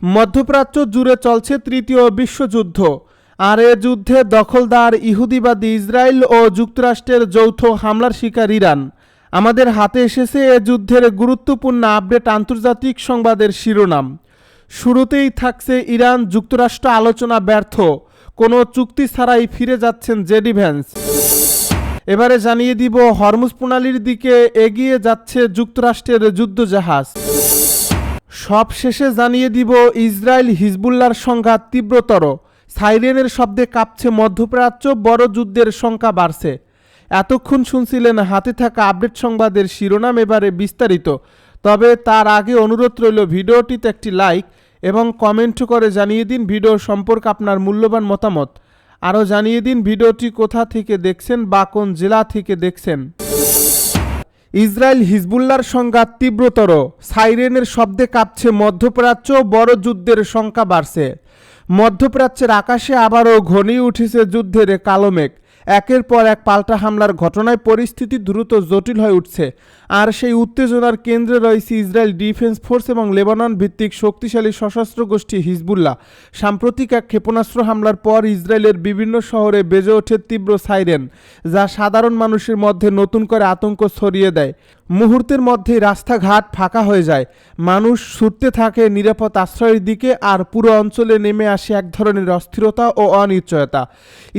মধ্যপ্রাচ্য জুড়ে চলছে তৃতীয় বিশ্বযুদ্ধ, আর এ যুদ্ধে দখলদার ইহুদিবাদী ইসরায়েল ও যুক্তরাষ্ট্রের যৌথ হামলার শিকার ইরান। আমাদের হাতে এসেছে এ যুদ্ধের গুরুত্বপূর্ণ আপডেট আন্তর্জাতিক সংবাদের শিরোনাম। শুরুতেই থাকছে ইরান যুক্তরাষ্ট্র আলোচনা ব্যর্থ, কোনো চুক্তি ছাড়াই ফিরে যাচ্ছেন জেডি ভ্যান্স। এবারে জানিয়ে দিব হরমুজ প্রণালীর দিকে এগিয়ে যাচ্ছে যুক্তরাষ্ট্রের যুদ্ধজাহাজ। সব শেষে জানিয়ে দিব ইসরায়েল হিজবুল্লাহর সংঘাত তীব্রতর, সাইরেনের শব্দে কাঁপছে মধ্যপ্রাচ্য, বড় যুদ্ধের শঙ্কা বাড়ছে। এতক্ষণ শুনছিলেন হাতে থাকা আপডেট সংবাদের শিরোনাম, এবারে বিস্তারিত। তবে তার আগে অনুরোধ রইল ভিডিওটিতে একটি লাইক এবং কমেন্ট করে জানিয়ে দিন ভিডিও সম্পর্কে আপনার মূল্যবান মতামত। আরও জানিয়ে দিন ভিডিওটি কোথা থেকে দেখছেন বা কোন জেলা থেকে দেখছেন। ইসরায়েল হিজবুল্লাহর সংঘাত তীব্রতর, সাইরেনের শব্দে কাঁপছে মধ্যপ্রাচ্য, বড় যুদ্ধের শঙ্কা বাড়ছে। মধ্যপ্রাচ্যের আকাশে আবারও ঘনিয়ে উঠেছে যুদ্ধের কালো মেঘ। একের পর এক পাল্টা হামলার ঘটনায় পরিস্থিতি দ্রুত জটিল হয়ে উঠছে, আর সেই উত্তেজনার কেন্দ্রে রয়েছে ইসরায়েল ডিফেন্স ফোর্স এবং লেবানন ভিত্তিক শক্তিশালী সশস্ত্র গোষ্ঠী হিজবুল্লাহ। সাম্প্রতিক এক ক্ষেপণাস্ত্র হামলার পর ইসরায়েলের বিভিন্ন শহরে বেজে ওঠে তীব্র সাইরেন, যা সাধারণ মানুষের মধ্যে নতুন করে আতঙ্ক ছড়িয়ে দেয়। মুহূর্তের মধ্যেই রাস্তাঘাট ফাঁকা হয়ে যায়, মানুষ ছুটতে থাকে নিরাপদ আশ্রয়ের দিকে, আর পুরো অঞ্চলে নেমে আসে এক ধরনের অস্থিরতা ও অনিশ্চয়তা।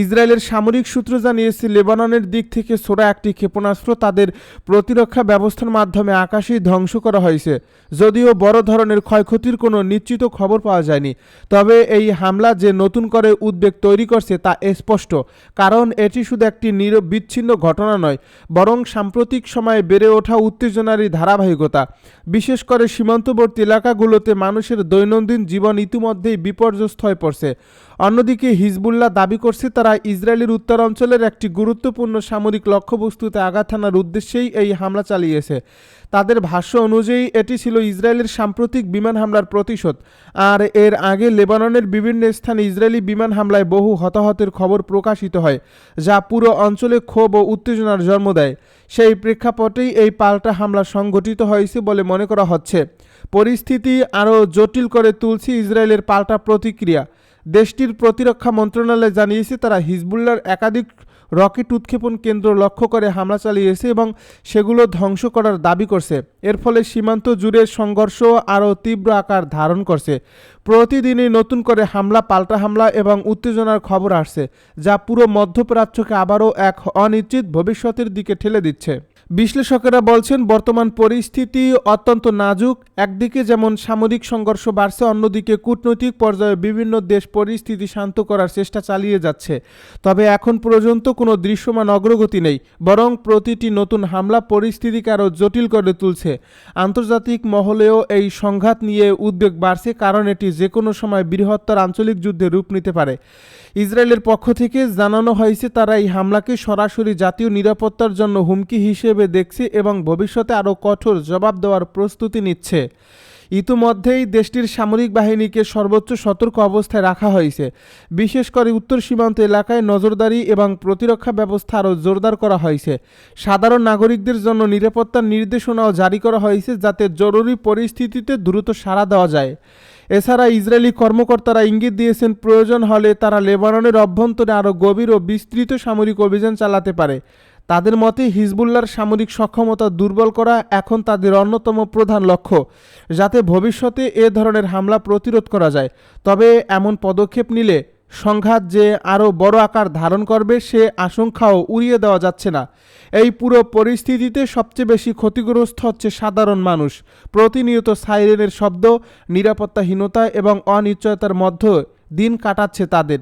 ইসরায়েলের সামরিক সূত্র জানিয়েছে লেবাননের দিক থেকে ছোড়া একটি ক্ষেপণাস্ত্র তাদের প্রতিরক্ষা ব্যবস্থার মাধ্যমে আকাশেই ধ্বংস করা হয়েছে। যদিও বড় ধরনের ক্ষয়ক্ষতির কোনো নিশ্চিত খবর পাওয়া যায়নি, তবে এই হামলা যে নতুন করে উদ্বেগ তৈরি করছে তা স্পষ্ট, কারণ এটি শুধু একটি বিচ্ছিন্ন ঘটনা নয়, বরং সাম্প্রতিক সময়ে বেড়ে ওঠা উত্তেজনারই ধারাবাহিকতা। বিশেষ করে সীমান্তবর্তী এলাকাগুলোতে মানুষের দৈনন্দিন জীবন ইতিমধ্যেই বিপর্যস্ত হয়ে পড়ছে। অন্যদিকে হিজবুল্লাহ দাবি করছে তারা ইসরায়েলের উত্তরাঞ্চলের একটি গুরুত্বপূর্ণ সামরিক লক্ষ্যবস্তুতে আঘাত হানার উদ্দেশ্যেই এই হামলা চালিয়েছে। তাদের ভাষ্য অনুযায়ী এটি ছিল ইসরায়েলের সাম্প্রতিক বিমান হামলার প্রতিশোধ, আর এর আগে লেবাননের বিভিন্ন স্থানে ইসরায়েলি বিমান হামলায় বহু হতাহতের খবর প্রকাশিত হয়, যা পুরো অঞ্চলে ক্ষোভ ও উত্তেজনার জন্ম দেয়। সেই প্রেক্ষাপটেই এই পাল্টা হামলা সংঘটিত হয়েছে বলে মনে করা হচ্ছে। পরিস্থিতি আরও জটিল করে তুলছে ইসরায়েলের পাল্টা প্রতিক্রিয়া। দেশটির প্রতিরক্ষা মন্ত্রণালয় জানিয়েছে তারা হিজবুল্লাহর একাধিক রকেট উৎক্ষেপণ কেন্দ্র লক্ষ্য করে হামলা চালিয়েছে এবং সেগুলো ধ্বংস করার দাবি করছে। এর ফলে সীমান্ত জুড়ে সংঘর্ষ আরও তীব্র আকার ধারণ করছে। প্রতিদিনই নতুন করে হামলা, পাল্টা হামলা এবং উত্তেজনার খবর আসছে, যা পুরো মধ্যপ্রাচ্যকে আবারও এক অনিশ্চিত ভবিষ্যতের দিকে ঠেলে দিচ্ছে। বিশ্লেষকেরা বলছেন বর্তমান পরিস্থিতি অত্যন্ত নাজুক। একদিকে যেমন সামরিক সংঘর্ষ বাড়ছে, অন্যদিকে কূটনৈতিক পর্যায়ে বিভিন্ন দেশ পরিস্থিতি শান্ত করার চেষ্টা চালিয়ে যাচ্ছে। তবে এখন পর্যন্ত কোনো দৃশ্যমান অগ্রগতি নেই, বরং প্রতিটি নতুন হামলা পরিস্থিতিকে আরও জটিল করে তুলছে। আন্তর্জাতিক মহলেও এই সংঘাত নিয়ে উদ্বেগ বাড়ছে, কারণ এটি যে কোনো সময় বৃহত্তর আঞ্চলিক যুদ্ধে রূপ নিতে পারে। ইসরায়েলের পক্ষ থেকে জানানো হয়েছে তারা এই হামলাকে সরাসরি জাতীয় নিরাপত্তার জন্য হুমকি হিসেবে দেখছে এবং ভবিষ্যতে আরও কঠোর জবাব দেওয়ার প্রস্তুতি নিচ্ছে। ইতিমধ্যেই দেশটির সামরিক বাহিনীকে সর্বোচ্চ সতর্ক অবস্থায় রাখা হয়েছে। বিশেষ করে উত্তর সীমান্ত এলাকায় নজরদারি এবং প্রতিরক্ষা ব্যবস্থা আরও জোরদার করা হয়েছে। সাধারণ নাগরিকদের জন্য নিরাপত্তার নির্দেশনাও জারি করা হয়েছে, যাতে জরুরি পরিস্থিতিতে দ্রুত সাড়া দেওয়া যায়। এছাড়া ইসরায়েলি কর্মকর্তারা ইঙ্গিত দিয়েছেন প্রয়োজন হলে তারা লেবাননের অভ্যন্তরে আরও গভীর ও বিস্তৃত সামরিক অভিযান চালাতে পারে। তাদের মতে হিজবুল্লাহর সামরিক সক্ষমতা দুর্বল করা এখন তাদের অন্যতম প্রধান লক্ষ্য, যাতে ভবিষ্যতে এ ধরনের হামলা প্রতিরোধ করা যায়। তবে এমন পদক্ষেপ নিলে সংঘাত যে আরও বড় আকার ধারণ করবে সে আশঙ্কাও উড়িয়ে দেওয়া যাচ্ছে না। এই পুরো পরিস্থিতিতে সবচেয়ে বেশি ক্ষতিগ্রস্ত হচ্ছে সাধারণ মানুষ। প্রতিনিয়ত সাইরেনের শব্দ, নিরাপত্তাহীনতা এবং অনিশ্চয়তার মধ্যে দিন কাটাচ্ছে তাদের।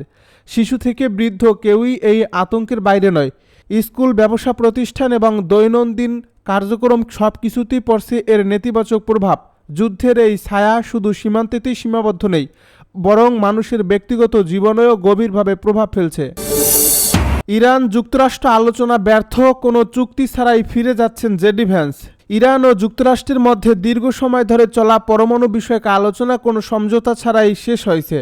শিশু থেকে বৃদ্ধ কেউই এই আতঙ্কের বাইরে নয়। স্কুল, ব্যবসা প্রতিষ্ঠান এবং দৈনন্দিন কার্যক্রম সব কিছুতেই পড়ছে এর নেতিবাচক প্রভাব। যুদ্ধের এই ছায়া শুধু সীমান্তেতেই সীমাবদ্ধ নেই, বরং মানুষের ব্যক্তিগত জীবনেও গভীরভাবে প্রভাব ফেলছে। ইরান যুক্তরাষ্ট্র আলোচনা ব্যর্থ, কোনো চুক্তি ছাড়াই ফিরে যাচ্ছেন জেডি ভ্যান্স। ইরান ও যুক্তরাষ্ট্রের মধ্যে দীর্ঘ সময় ধরে চলা পরমাণু বিষয়ক আলোচনা কোনো সমঝোতা ছাড়াই শেষ হয়েছে।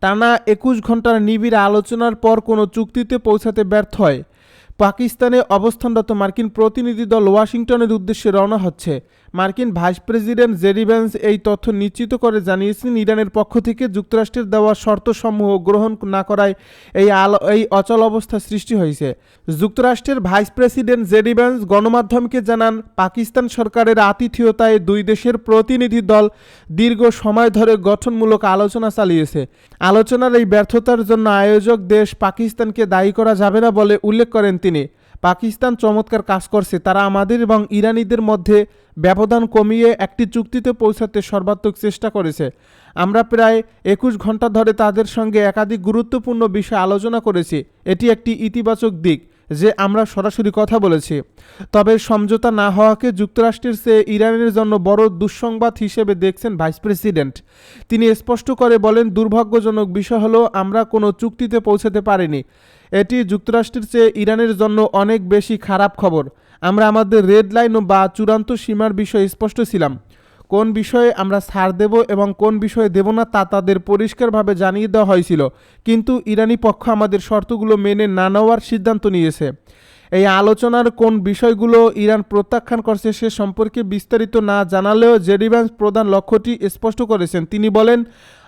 টানা 21 ঘন্টার নিবিড় আলোচনার পর কোনো চুক্তিতে পৌঁছাতে ব্যর্থ হয়। পাকিস্তানে অবস্থানরত মার্কিন প্রতিনিধি দল ওয়াশিংটনের উদ্দেশ্যে রওনা হচ্ছে। মার্কিন ভাইস প্রেসিডেন্ট জেডি ভ্যান্স এই তথ্য নিশ্চিত করে জানিয়েছেন, ইরানের পক্ষ থেকে যুক্তরাষ্ট্রের দেওয়া শর্তসমূহ গ্রহণ না করায় এই অচল অবস্থা সৃষ্টি হয়েছে। যুক্তরাষ্ট্রের ভাইস প্রেসিডেন্ট জেডি ভ্যান্স গণমাধ্যমকে জানান, পাকিস্তান সরকারের আতিথেয়তায় দুই দেশের প্রতিনিধি দল দীর্ঘ সময় ধরে গঠনমূলক আলোচনা চালিয়েছে। আলোচনার এই ব্যর্থতার জন্য আয়োজক দেশ পাকিস্তানকে দায়ী করা যাবে না বলে উল্লেখ করেন তিনি। পাকিস্তান চমৎকার কাজ করছে, তারা আমাদের এবং ইরানিদের মধ্যে ব্যবধান কমিয়ে একটি চুক্তিতে পৌঁছাতে সর্বাত্মক চেষ্টা করেছে। আমরা প্রায় 21 ঘন্টা ধরে তাদের সঙ্গে একাধিক গুরুত্বপূর্ণ বিষয় আলোচনা করেছি। এটি একটি ইতিবাচক দিক যে আমরা সরাসরি কথা বলেছি। তবে সমঝোতা না হওয়াকে যুক্তরাষ্ট্রের চেয়ে ইরানের জন্য বড় দুঃসংবাদ হিসেবে দেখছেন ভাইস প্রেসিডেন্ট। তিনি স্পষ্ট করে বলেন, দুর্ভাগ্যজনক বিষয় হলো আমরা কোনো চুক্তিতে পৌঁছাতে পারিনি। এটি যুক্তরাষ্ট্রের চেয়ে ইরানের জন্য অনেক বেশি খারাপ খবর। আমরা আমাদের রেড লাইন বা চূড়ান্ত সীমার বিষয়ে স্পষ্ট ছিলাম। কোন বিষয়ে আমরা ছাড় দেব এবং কোন বিষয়ে দেব না তা তাদের পরিষ্কারভাবে জানিয়ে দেওয়া হয়েছিল, কিন্তু ইরানি পক্ষ আমাদের শর্তগুলো মেনে না নেওয়ার সিদ্ধান্ত নিয়েছে। এই আলোচনার কোন বিষয়গুলো ইরান প্রত্যাখ্যান করছে সে সম্পর্কে বিস্তারিত না জানালেও জেডি ভ্যান্স প্রধান লক্ষ্যটি স্পষ্ট করেছেন। তিনি বলেন,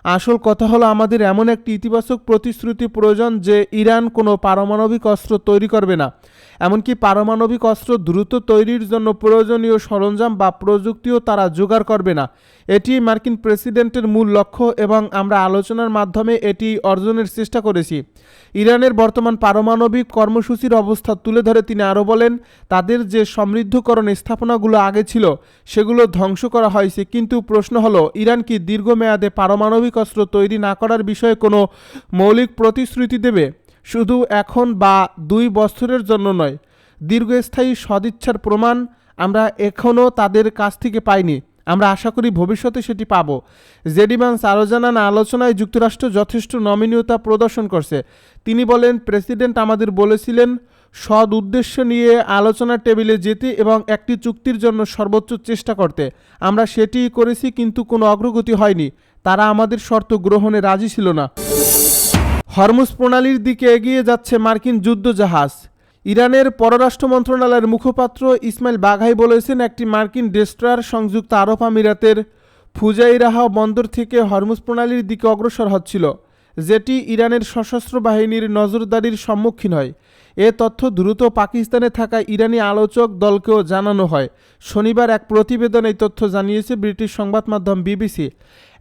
আসল কথা হলো আমাদের এমন একটি ইতিবাচক প্রতিশ্রুতি প্রয়োজন যে ইরান কোনো পারমাণবিক অস্ত্র তৈরি করবে না, এমনকি পারমাণবিক অস্ত্র দ্রুত তৈরির জন্য প্রয়োজনীয় সরঞ্জাম বা প্রযুক্তিও তারা জোগাড় করবে না। এটি মার্কিন প্রেসিডেন্টের মূল লক্ষ্য এবং আমরা আলোচনার মাধ্যমে এটি অর্জনের চেষ্টা করেছি। ইরানের বর্তমান পারমাণবিক কর্মসূচির অবস্থা তুলে ধরে তিনি আরও বলেন, তাদের যে সমৃদ্ধকরণ স্থাপনাগুলো আগে ছিল সেগুলো ধ্বংস করা হয়েছে, কিন্তু প্রশ্ন হলো ইরান কি দীর্ঘমেয়াদে পারমাণবিক অস্ত্র তৈরি না করার বিষয়ে কোনো মৌলিক প্রতিশ্রুতি দেবে? শুধু এখন বা 2 বছরের জন্য নয়, দীর্ঘস্থায়ী সদিচ্ছার প্রমাণ আমরা এখনও তাদের কাছ থেকে পাইনি। আমরা আশা করি ভবিষ্যতে সেটি পাব। জেডি ভ্যান্স আরও জানান, আলোচনায় যুক্তরাষ্ট্র যথেষ্ট নমনীয়তা প্রদর্শন করছে। তিনি বলেন, প্রেসিডেন্ট আমাদের বলেছিলেন সৎ উদ্দেশ্য নিয়ে আলোচনার টেবিলে যেতে এবং একটি চুক্তির জন্য সর্বোচ্চ চেষ্টা করতে। আমরা সেটিই করেছি, কিন্তু কোনো অগ্রগতি হয়নি। তারা আমাদের শর্ত গ্রহণে রাজি ছিল না। হরমুজ প্রণালীর দিকে এগিয়ে যাচ্ছে মার্কিন যুদ্ধজাহাজ। ইরানের পররাষ্ট্র মন্ত্রণালয়ের মুখপাত্র ইসমাইল বাঘাই বলেছেন, একটি মার্কিন ডেস্ট্রয়ার সংযুক্ত আরব আমিরাতের ফুজাইরাহ বন্দর থেকে হরমুজ প্রণালীর দিকে অগ্রসর হচ্ছিল, যেটি ইরানের সশস্ত্র বাহিনীর নজরদারির সম্মুখীন হয়। এ তথ্য দ্রুত পাকিস্তানে থাকা ইরানি আলোচক দলকেও জানানো হয়। শনিবার এক প্রতিবেদন এই তথ্য জানিয়েছে ব্রিটিশ সংবাদ মাধ্যম বিবিসি।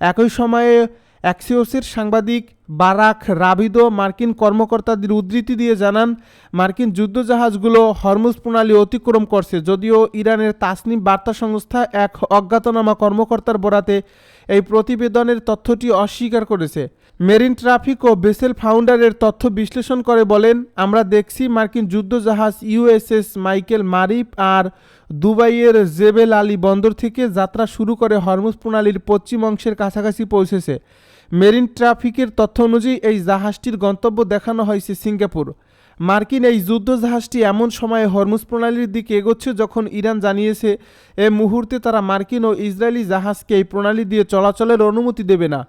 একই সময়ে অ্যাক্সিওসের সাংবাদিক বারাক রাবিদো মার্কিন কর্মকর্তাদের উদ্ধৃতি দিয়ে জানান, মার্কিন যুদ্ধজাহাজগুলো হরমুজ প্রণালী অতিক্রম করছে, যদিও ইরানের তাসনিম বার্তা সংস্থা এক অজ্ঞাতনামা কর্মকর্তার বরাতে এই প্রতিবেদনের তথ্যটি অস্বীকার করেছে। মেরিন ট্রাফিক ও বেসেল ফাউন্ডারের তথ্য বিশ্লেষণ করে বলেন, আমরা দেখছি মার্কিন যুদ্ধজাহাজ ইউএসএস মাইকেল মারিপ আর দুবাইয়ের জেবেল আলী বন্দর থেকে যাত্রা শুরু করে হরমুজ প্রণালীর পশ্চিম অংশের কাছাকাছি পৌঁছেছে। মেরিন ট্রাফিকের তথ্য অনুযায়ী এই জাহাজটির গন্তব্য দেখানো হয়েছে সিঙ্গাপুর। মার্কিন এই যুদ্ধজাহাজটি এমন সময়ে হরমুজ প্রণালীর দিকে এগোচ্ছে যখন ইরান জানিয়েছে এ মুহূর্তে তারা মার্কিন ও ইসরায়েলি জাহাজকে এই প্রণালী দিয়ে চলাচলের অনুমতি দেবে না।